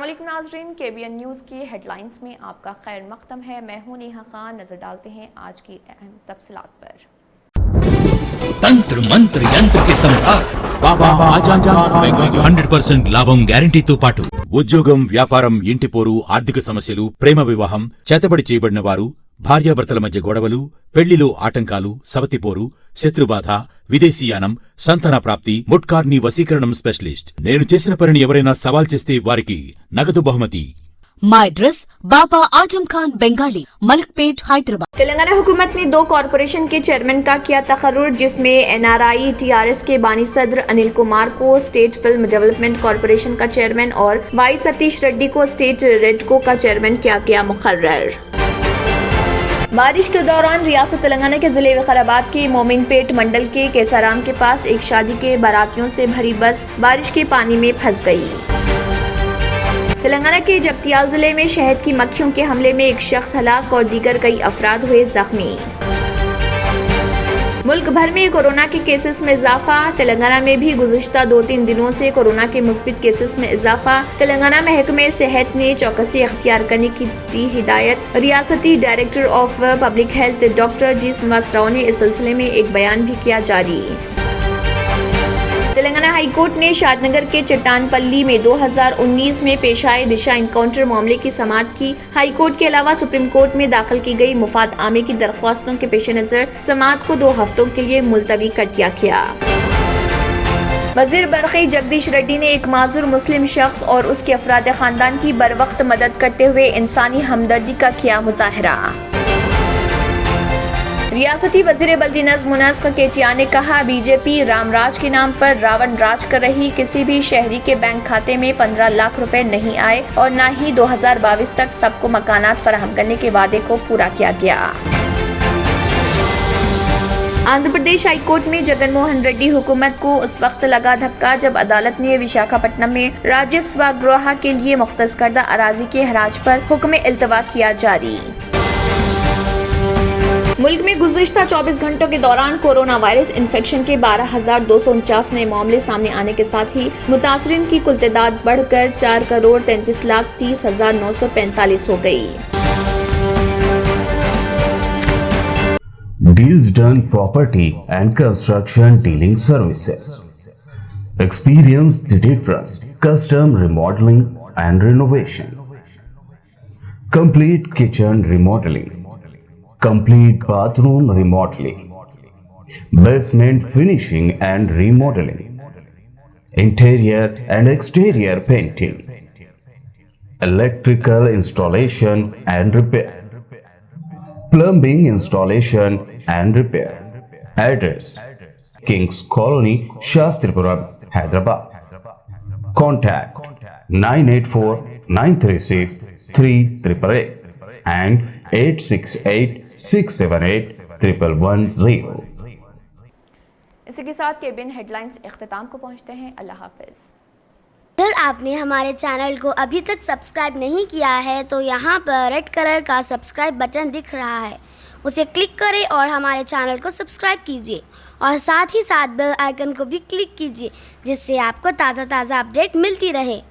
अस्सलामुअलैकुम नाज़रीन, KBN news की हेडलाइंस में आपका खैर मक़दम है। मैं हूं नेहा खान। नजर डालते हैं आज की अहम तफसीलात पर। తంత్ర మంత్ర యంత్ర के सम्राट బాబా ఆజాద్ ఖాన్ బెంగాల్ 100% లాభం గ్యారంటీతో పాటు ఉద్యోగం, వ్యాపారం, ఇంటి పోరు, ఆర్థిక సమస్యలు, ప్రేమ వివాహం, చేతబడి చేయబడిన వారు, భార్యాభర్తల మధ్య గొడవలు, పెళ్లిలో ఆటంకాలు, సవతిపోరు, శత్రుబాధ, విదేశీయానం, సంతాన ప్రాప్తి, ముట్కార్ని వశీకరణం స్పెషలిస్ట్. నేను చేసిన పనిని ఎవరైనా సవాల్ చేస్తే వారికి నగదు బహుమతి. My address बाबा आजम खान बंगाली, मलकपेट, हैदराबाद। तेलंगाना हुकूमत ने 2 कॉरपोरेशन के चेयरमैन का किया तकर्रुर, जिसमें NRI TRS के बानी सदर अनिल कुमार को स्टेट फिल्म डेवलपमेंट कॉरपोरेशन का चेयरमैन और वाई सतीश रेड्डी को स्टेट रेडको का चेयरमैन किया गया मुकर्रर। बारिश के दौरान रियासत तेलंगाना के जिले विकाराबाद के मोमिनपेट मंडल के केसाराम के पास एक शादी के बारातियों से भरी बस बारिश के पानी में फंस गई। तेलंगाना के जगतियाल जिले में शहद की मक्खियों के हमले में एक शख्स हलाक और दीगर कई अफराद हुए जख्मी। मुल्क भर में कोरोना के केसेस में इजाफा। तेलंगाना में भी गुज़िश्ता 2-3 दिनों से कोरोना के मुस्बित केसेस में इजाफा। तेलंगाना महकमे सेहत ने चौकसी अख्तियार करने की दी हिदायत। रियासती director of public health doctor G Srinivas Rao ने इस सिलसिले में एक बयान भी किया जारी। तेलंगाना हाई कोर्ट ने शादनगर के चट्टानपल्ली में 2019 में पेश आए दिशा इनकाउंटर मामले की समाअत की। हाई कोर्ट के अलावा सुप्रीम कोर्ट में दाखिल की गई मुफाद आमे की दरख्वास्तों के पेश नजर समाअत को 2 हफ्तों के लिए मुलतवी कर दिया गया। वजीर बरक़ी जगदीश रेड्डी ने एक माजूर मुस्लिम शख्स और उसके अफराद खानदान की बरवक्त मदद करते हुए इंसानी हमदर्दी का किया मुजाहरा। रियासती वजीर बल्दी नज़्म मुनस्क केटिया ने कहा, बीजेपी रामराज के नाम पर रावण राज कर रही। किसी भी शहरी के बैंक खाते में 15 लाख रुपए नहीं आए और न ही 2022 तक सबको मकानात फराहम करने के वादे को पूरा किया गया। आंध्र प्रदेश हाई कोर्ट में जगन मोहन रेड्डी हुकूमत को उस वक्त लगा धक्का जब अदालत ने विशाखापट्टनम में राजीव स्वगृह के लिए मुख्तस करदा अराजी के हराज पर हुक्म इल्तवा किया जारी। मुल्क में गुज़िश्ता 24 घंटों के दौरान कोरोना वायरस इन्फेक्शन के 12,249 नए मामले सामने आने के साथ ही मुतासरीन की कुल तादाद बढ़कर 4,33,30,945 हो गई। Deals Done Property and Construction Dealing Services. Experience the difference. Custom remodeling and renovation. Complete kitchen remodeling. Complete bathroom remodeling, basement finishing and remodeling, interior and exterior painting, electrical installation and repair, plumbing installation and repair. Address: Kings Colony, Shastripuram, Hyderabad. Contact 984-936-3888 and 868-678-1110। इसी के साथ cabin headlines इख्तिताम को पहुंचते हैं। अल्लाह हाफिज। अगर आपने हमारे channel को अभी तक सब्सक्राइब नहीं किया है तो यहाँ पर रेड कलर का सब्सक्राइब बटन दिख रहा है, उसे क्लिक करें और हमारे चैनल को सब्सक्राइब कीजिए और साथ ही साथ बेल आइकन को भी क्लिक कीजिए, जिससे आपको ताज़ा अपडेट मिलती रहे।